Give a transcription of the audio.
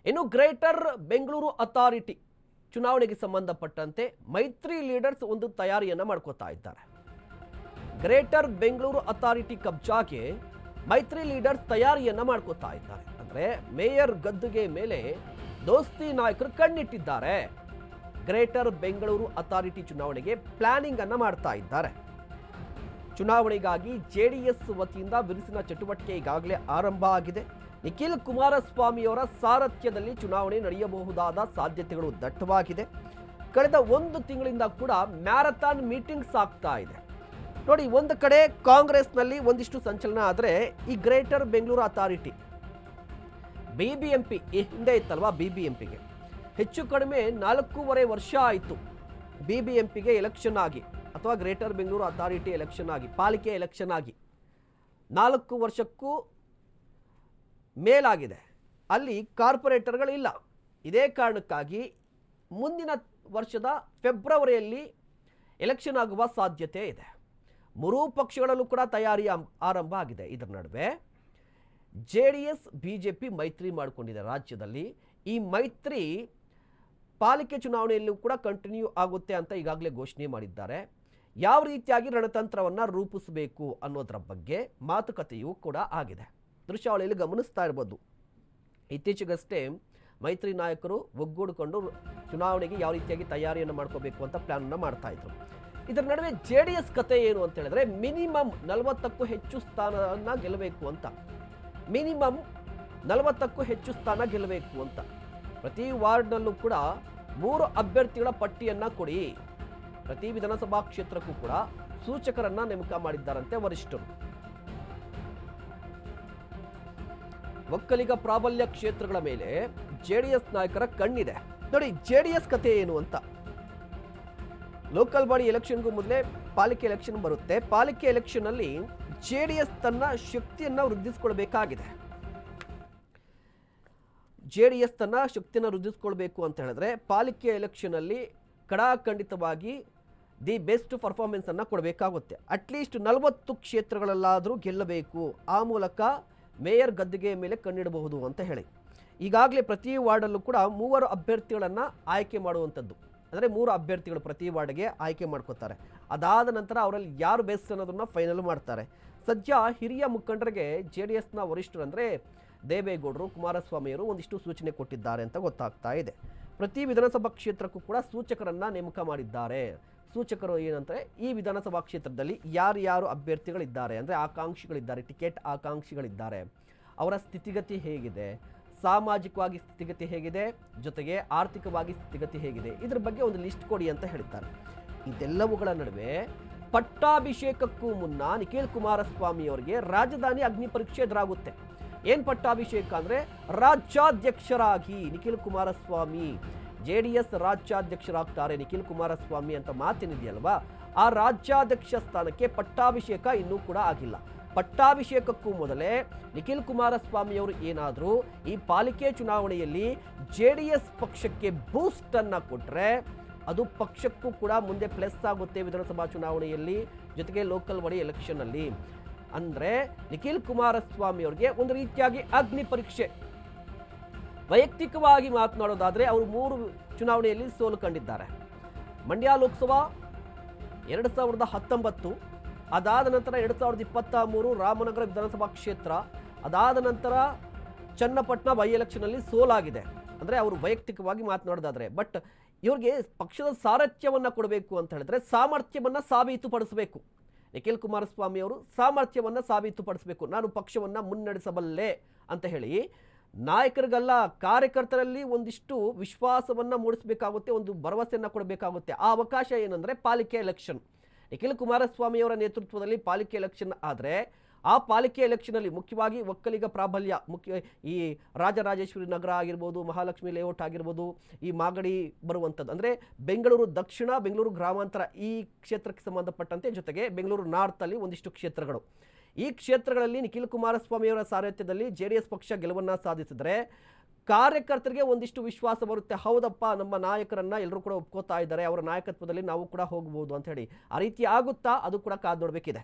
ಇನ್ನು greater Bengaluru authority ಚುನಾವಣೆಗೆ ಸಂಬಂಧಪಟ್ಟಂತೆ ಮೈತ್ರಿ ಲೀಡರ್ಸ್ ಒಂದು ತಯಾರಿಯನ್ನು ಮಾಡ್ಕೋತಾ ಇದ್ದಾರೆ. ಗ್ರೇಟರ್ ಬೆಂಗಳೂರು ಅಥಾರಿಟಿ ಕಬ್ಜಾಗೆ ಮೈತ್ರಿ ಲೀಡರ್ಸ್ ತಯಾರಿಯನ್ನ ಮಾಡ್ಕೋತಾ ಇದ್ದಾರೆ. ಅಂದ್ರೆ ಮೇಯರ್ ಗದ್ದುಗೆ ಮೇಲೆ ದೋಸ್ತಿ ನಾಯಕರು ಕಣ್ಣಿಟ್ಟಿದ್ದಾರೆ. ಗ್ರೇಟರ್ ಬೆಂಗಳೂರು ಅಥಾರಿಟಿ ಚುನಾವಣೆಗೆ ಪ್ಲಾನಿಂಗ್ ಅನ್ನ ಮಾಡ್ತಾ ಇದ್ದಾರೆ. ಚುನಾವಣೆಗಾಗಿ ಜೆಡಿಎಸ್ ವತಿಯಿಂದ ಬಿರುಸಿನ ಚಟುವಟಿಕೆ ಈಗಾಗಲೇ ಆರಂಭ ಆಗಿದೆ. ನಿಖಿಲ್ ಕುಮಾರಸ್ವಾಮಿಯವರ ಸಾರಥ್ಯದಲ್ಲಿ ಚುನಾವಣೆ ನಡೆಯಬಹುದಾದ ಸಾಧ್ಯತೆಗಳು ದಟ್ಟವಾಗಿದೆ. ಕಳೆದ ಒಂದು ತಿಂಗಳಿಂದ ಕೂಡ ಮ್ಯಾರಥಾನ್ ಮೀಟಿಂಗ್ಸ್ ಆಗ್ತಾ ಇದೆ. ನೋಡಿ, ಒಂದು ಕಡೆ ಕಾಂಗ್ರೆಸ್ನಲ್ಲಿ ಒಂದಿಷ್ಟು ಸಂಚಲನ ಆದರೆ ಈ ಗ್ರೇಟರ್ ಬೆಂಗಳೂರು ಅಥಾರಿಟಿ ಬಿಬಿಎಂಪಿ ಹಿಂದೆ ಇತ್ತಲ್ವಾ, ಬಿಬಿಎಂಪಿಗೆ ಹೆಚ್ಚು ಕಡಿಮೆ 4.5 ವರ್ಷ ಆಯಿತು ಬಿಬಿಎಂಪಿಗೆ ಎಲೆಕ್ಷನ್ ಆಗಿ, ಅಥವಾ ಗ್ರೇಟರ್ ಬೆಂಗಳೂರು ಅಥಾರಿಟಿ ಎಲೆಕ್ಷನ್ ಆಗಿ, ಪಾಲಿಕೆ ಎಲೆಕ್ಷನ್ ಆಗಿ 4 ವರ್ಷಕ್ಕೂ ಮೇಲಾಗಿದೆ. ಅಲ್ಲಿ ಕಾರ್ಪೊರೇಟರ್ಗಳಿಲ್ಲ. ಇದೇ ಕಾರಣಕ್ಕಾಗಿ ಮುಂದಿನ ವರ್ಷದ ಫೆಬ್ರವರಿಯಲ್ಲಿ ಎಲೆಕ್ಷನ್ ಆಗುವ ಸಾಧ್ಯತೆ ಇದೆ. ಮೂರೂ ಪಕ್ಷಗಳಲ್ಲೂ ಕೂಡ ತಯಾರಿ ಆರಂಭ ಆಗಿದೆ. ಇದರ ನಡುವೆ ಜೆಡಿಎಸ್ ಬಿಜೆಪಿ ಮೈತ್ರಿ ಮಾಡಿಕೊಂಡಿದೆ ರಾಜ್ಯದಲ್ಲಿ. ಈ ಮೈತ್ರಿ ಪಾಲಿಕೆ ಚುನಾವಣೆಯಲ್ಲೂ ಕೂಡ ಕಂಟಿನ್ಯೂ ಆಗುತ್ತೆ ಅಂತ ಈಗಾಗಲೇ ಘೋಷಣೆ ಮಾಡಿದ್ದಾರೆ. ಯಾವ ರೀತಿಯಾಗಿ ರಣತಂತ್ರವನ್ನು ರೂಪಿಸಬೇಕು ಅನ್ನೋದರ ಬಗ್ಗೆ ಮಾತುಕತೆಯೂ ಕೂಡ ಆಗಿದೆ. ದೃಶ್ಯಾವಳಿಯಲ್ಲಿ ಗಮನಿಸ್ತಾ ಇರ್ಬೋದು. ಇತ್ತೀಚೆಗಷ್ಟೇ ಮೈತ್ರಿ ನಾಯಕರು ಒಗ್ಗೂಡಿಕೊಂಡು ಚುನಾವಣೆಗೆ ಯಾವ ರೀತಿಯಾಗಿ ತಯಾರಿಯನ್ನು ಮಾಡ್ಕೋಬೇಕು ಅಂತ ಪ್ಲಾನ್ ಮಾಡ್ತಾ ಇದ್ರು. ಇದರ ನಡುವೆ ಜೆಡಿಎಸ್ ಕತೆ ಏನು ಅಂತ ಹೇಳಿದ್ರೆ, ಮಿನಿಮಮ್ 40ಕ್ಕೂ ಹೆಚ್ಚು ಸ್ಥಾನವನ್ನು ಗೆಲ್ಲಬೇಕು ಅಂತ. ಮಿನಿಮಮ್ 40ಕ್ಕೂ ಹೆಚ್ಚು ಸ್ಥಾನ ಗೆಲ್ಲಬೇಕು ಅಂತ ಪ್ರತಿ ವಾರ್ಡ್ನಲ್ಲೂ ಕೂಡ 3 ಅಭ್ಯರ್ಥಿಗಳ ಪಟ್ಟಿಯನ್ನ ಕೊಡಿ. ಪ್ರತಿ ವಿಧಾನಸಭಾ ಕ್ಷೇತ್ರಕ್ಕೂ ಕೂಡ ಸೂಚಕರನ್ನ ನೇಮಕ ಮಾಡಿದ್ದಾರಂತೆ ವರಿಷ್ಠರು. ಒಕ್ಕಲಿಗ ಪ್ರಾಬಲ್ಯ ಕ್ಷೇತ್ರಗಳ ಮೇಲೆ ಜೆಡಿಎಸ್ ನಾಯಕರ ಕಣ್ಣಿದೆ. ನೋಡಿ, ಜೆಡಿಎಸ್ ಕತೆ ಏನು ಅಂತ. ಲೋಕಲ್ ಬಾಡಿ ಎಲೆಕ್ಷನ್ಗೂ ಮೊದಲೇ ಪಾಲಿಕೆ ಎಲೆಕ್ಷನ್ ಬರುತ್ತೆ. ಪಾಲಿಕೆ ಎಲೆಕ್ಷನ್ ಅಲ್ಲಿ ಜೆಡಿಎಸ್ ತನ್ನ ಶಕ್ತಿಯನ್ನ ವೃದ್ಧಿಸಿಕೊಳ್ಬೇಕಾಗಿದೆ. ಜೆಡಿಎಸ್ ತನ್ನ ಶಕ್ತಿಯನ್ನು ವೃದ್ಧಿಸಿಕೊಳ್ಬೇಕು ಅಂತ ಹೇಳಿದ್ರೆ ಪಾಲಿಕೆ ಎಲೆಕ್ಷನ್ ಅಲ್ಲಿ ಕಡಾಖಂಡಿತವಾಗಿ ದಿ ಬೆಸ್ಟ್ ಪರ್ಫಾರ್ಮೆನ್ಸ್ ಅನ್ನ ಕೊಡಬೇಕಾಗುತ್ತೆ. ಅಟ್ಲೀಸ್ಟ್ 40 ಕ್ಷೇತ್ರಗಳಲ್ಲಾದರೂ ಗೆಲ್ಲಬೇಕು. ಆ ಮೂಲಕ ಮೇಯರ್ ಗದ್ದುಗೆ ಮೇಲೆ ಕಣ್ಣಿಡಬಹುದು ಅಂತ ಹೇಳಿ ಈಗಾಗಲೇ ಪ್ರತಿ ವಾರ್ಡಲ್ಲೂ ಕೂಡ 3 ಅಭ್ಯರ್ಥಿಗಳನ್ನು ಆಯ್ಕೆ ಮಾಡುವಂಥದ್ದು. ಅಂದರೆ 3 ಅಭ್ಯರ್ಥಿಗಳು ಪ್ರತಿ ವಾರ್ಡ್ಗೆ ಆಯ್ಕೆ ಮಾಡ್ಕೋತಾರೆ. ಅದಾದ ನಂತರ ಅವರಲ್ಲಿ ಯಾರು ಬೆಸ್ಟ್ ಅನ್ನೋದನ್ನ ಫೈನಲ್ ಮಾಡ್ತಾರೆ. ಸದ್ಯ ಹಿರಿಯ ಮುಖಂಡರಿಗೆ ಜೆಡಿಎಸ್ನ ವರಿಷ್ಠರು ಅಂದರೆ ದೇವೇಗೌಡರು, ಕುಮಾರಸ್ವಾಮಿಯವರು ಒಂದಿಷ್ಟು ಸೂಚನೆ ಕೊಟ್ಟಿದ್ದಾರೆ ಅಂತ ಗೊತ್ತಾಗ್ತಾ ಇದೆ. ಪ್ರತಿ ವಿಧಾನಸಭಾ ಕ್ಷೇತ್ರಕ್ಕೂ ಕೂಡ ಸೂಚಕರನ್ನ ನೇಮಕ ಮಾಡಿದ್ದಾರೆ. ಸೂಚಕರು ಏನಂದರೆ, ಈ ವಿಧಾನಸಭಾ ಕ್ಷೇತ್ರದಲ್ಲಿ ಯಾರ್ಯಾರು ಅಭ್ಯರ್ಥಿಗಳಿದ್ದಾರೆ, ಅಂದರೆ ಆಕಾಂಕ್ಷಿಗಳಿದ್ದಾರೆ, ಟಿಕೆಟ್ ಆಕಾಂಕ್ಷಿಗಳಿದ್ದಾರೆ, ಅವರ ಸ್ಥಿತಿಗತಿ ಹೇಗಿದೆ, ಸಾಮಾಜಿಕವಾಗಿ ಸ್ಥಿತಿಗತಿ ಹೇಗಿದೆ, ಜೊತೆಗೆ ಆರ್ಥಿಕವಾಗಿ ಸ್ಥಿತಿಗತಿ ಹೇಗಿದೆ, ಇದ್ರ ಬಗ್ಗೆ ಒಂದು ಲಿಸ್ಟ್ ಕೊಡಿ ಅಂತ ಹೇಳಿದ್ದಾರೆ. ಇದೆಲ್ಲವುಗಳ ನಡುವೆ ಪಟ್ಟಾಭಿಷೇಕಕ್ಕೂ ಮುನ್ನ ನಿಖಿಲ್ ಕುಮಾರಸ್ವಾಮಿ ಅವರಿಗೆ ರಾಜಧಾನಿ ಅಗ್ನಿ ಪರೀಕ್ಷೆ ಎದುರಾಗುತ್ತೆ. ಏನ್ ಪಟ್ಟಾಭಿಷೇಕ ಅಂದ್ರೆ, ರಾಜ್ಯಾಧ್ಯಕ್ಷರಾಗಿ ನಿಖಿಲ್ ಕುಮಾರಸ್ವಾಮಿ, ಜೆಡಿಎಸ್ ರಾಜ್ಯಾಧ್ಯಕ್ಷರಾಗ್ತಾರೆ ನಿಖಿಲ್ ಕುಮಾರಸ್ವಾಮಿ ಅಂತ ಮಾತೇನಿದೆಯಲ್ವಾ, ಆ ರಾಜ್ಯಾಧ್ಯಕ್ಷ ಸ್ಥಾನಕ್ಕೆ ಪಟ್ಟಾಭಿಷೇಕ ಇನ್ನೂ ಕೂಡ ಆಗಿಲ್ಲ. ಪಟ್ಟಾಭಿಷೇಕಕ್ಕೂ ಮೊದಲೇ ನಿಖಿಲ್ ಕುಮಾರಸ್ವಾಮಿ ಅವರು ಏನಾದರೂ ಈ ಪಾಲಿಕೆ ಚುನಾವಣೆಯಲ್ಲಿ ಜೆಡಿಎಸ್ ಪಕ್ಷಕ್ಕೆ ಬೂಸ್ಟ್ ಅನ್ನ ಕೊಟ್ರೆ ಅದು ಪಕ್ಷಕ್ಕೂ ಕೂಡ ಮುಂದೆ ಪ್ಲಸ್ ಆಗುತ್ತೆ ವಿಧಾನಸಭಾ ಚುನಾವಣೆಯಲ್ಲಿ, ಜೊತೆಗೆ ಲೋಕಲ್ ಬಾಡಿ ಎಲೆಕ್ಷನ್ ಅಲ್ಲಿ. ಅಂದ್ರೆ ನಿಖಿಲ್ ಕುಮಾರಸ್ವಾಮಿ ಅವರಿಗೆ ಒಂದು ರೀತಿಯಾಗಿ ಅಗ್ನಿ ಪರೀಕ್ಷೆ. ವೈಯಕ್ತಿಕವಾಗಿ ಮಾತನಾಡೋದಾದ್ರೆ ಅವರು 3 ಚುನಾವಣೆಯಲ್ಲಿ ಸೋಲು ಕಂಡಿದ್ದಾರೆ. ಮಂಡ್ಯ ಲೋಕಸಭಾ 2019, ಅದಾದ ನಂತರ 2023 ರಾಮನಗರ ವಿಧಾನಸಭಾ ಕ್ಷೇತ್ರ, ಅದಾದ ನಂತರ ಚನ್ನಪಟ್ಟಣ ಬೈ ಎಲೆಕ್ಷನ್ ಅಲ್ಲಿ ಸೋಲಾಗಿದೆ. ಅಂದ್ರೆ ಅವರು ವೈಯಕ್ತಿಕವಾಗಿ ಮಾತನಾಡೋದಾದ್ರೆ. ಬಟ್ ಇವ್ರಿಗೆ ಪಕ್ಷದ ಸಾರಥ್ಯವನ್ನ ಕೊಡಬೇಕು ಅಂತ ಹೇಳಿದ್ರೆ ಸಾಮರ್ಥ್ಯವನ್ನ ಸಾಬೀತುಪಡಿಸಬೇಕು. ನಿಖಿಲ್ ಕುಮಾರಸ್ವಾಮಿ ಅವರು ಸಾಮರ್ಥ್ಯವನ್ನ ಸಾಬೀತುಪಡಿಸಬೇಕು. ನಾನು ಪಕ್ಷವನ್ನ ಮುನ್ನಡೆಸಬಲ್ಲೆ ಅಂತ ಹೇಳಿ ನಾಯಕರಿಗೆಲ್ಲ ಕಾರ್ಯಕರ್ತರಲ್ಲಿ ಒಂದಿಷ್ಟು ವಿಶ್ವಾಸವನ್ನ ಮೂಡಿಸಬೇಕಾಗುತ್ತೆ, ಒಂದು ಭರವಸೆಯನ್ನ ಕೊಡಬೇಕಾಗುತ್ತೆ. ಆ ಅವಕಾಶ ಏನಂದ್ರೆ ಪಾಲಿಕೆ ಎಲೆಕ್ಷನ್. ನಿಖಿಲ್ ಕುಮಾರಸ್ವಾಮಿ ಅವರ ನೇತೃತ್ವದಲ್ಲಿ ಪಾಲಿಕೆ ಎಲೆಕ್ಷನ್ ಆದರೆ ಆ ಪಾಲಿಕೆ ಎಲೆಕ್ಷನ್ ಅಲ್ಲಿ ಮುಖ್ಯವಾಗಿ ಒಕ್ಕಲಿಗ ಪ್ರಾಬಲ್ಯ, ಈ ರಾಜರಾಜೇಶ್ವರಿ ನಗರ ಆಗಿರ್ಬೋದು, ಮಹಾಲಕ್ಷ್ಮಿ ಲೇಔಟ್ ಆಗಿರ್ಬೋದು, ಈ ಮಾಗಡಿ ಬರುವಂಥದ್ದು, ಅಂದರೆ ಬೆಂಗಳೂರು ದಕ್ಷಿಣ, ಬೆಂಗಳೂರು ಗ್ರಾಮಾಂತರ ಈ ಕ್ಷೇತ್ರಕ್ಕೆ ಸಂಬಂಧಪಟ್ಟಂತೆ, ಜೊತೆಗೆ ಬೆಂಗಳೂರು ನಾರ್ತ್ ಅಲ್ಲಿ ಒಂದಿಷ್ಟು ಕ್ಷೇತ್ರಗಳು. ಈ ಕ್ಷೇತ್ರಗಳಲ್ಲಿ ನಿಖಿಲ್ ಕುಮಾರಸ್ವಾಮಿ ಅವರ ಸಾರಥ್ಯದಲ್ಲಿ ಜೆಡಿಎಸ್ ಪಕ್ಷ ಗೆಲುವನ್ನ ಸಾಧಿಸಿದರೆ ಕಾರ್ಯಕರ್ತರಿಗೆ ಒಂದಿಷ್ಟು ವಿಶ್ವಾಸ ಬರುತ್ತೆ. ಹೌದಪ್ಪ, ನಮ್ಮ ನಾಯಕರನ್ನ ಎಲ್ಲರೂ ಕೂಡ ಒಪ್ಕೋತಾ ಇದ್ದಾರೆ, ಅವರ ನಾಯಕತ್ವದಲ್ಲಿ ನಾವು ಕೂಡ ಹೋಗಬಹುದು ಅಂತ ಹೇಳಿ. ಆ ರೀತಿ ಆಗುತ್ತಾ, ಅದು ಕೂಡ ಕಾದು ನೋಡಬೇಕಿದೆ.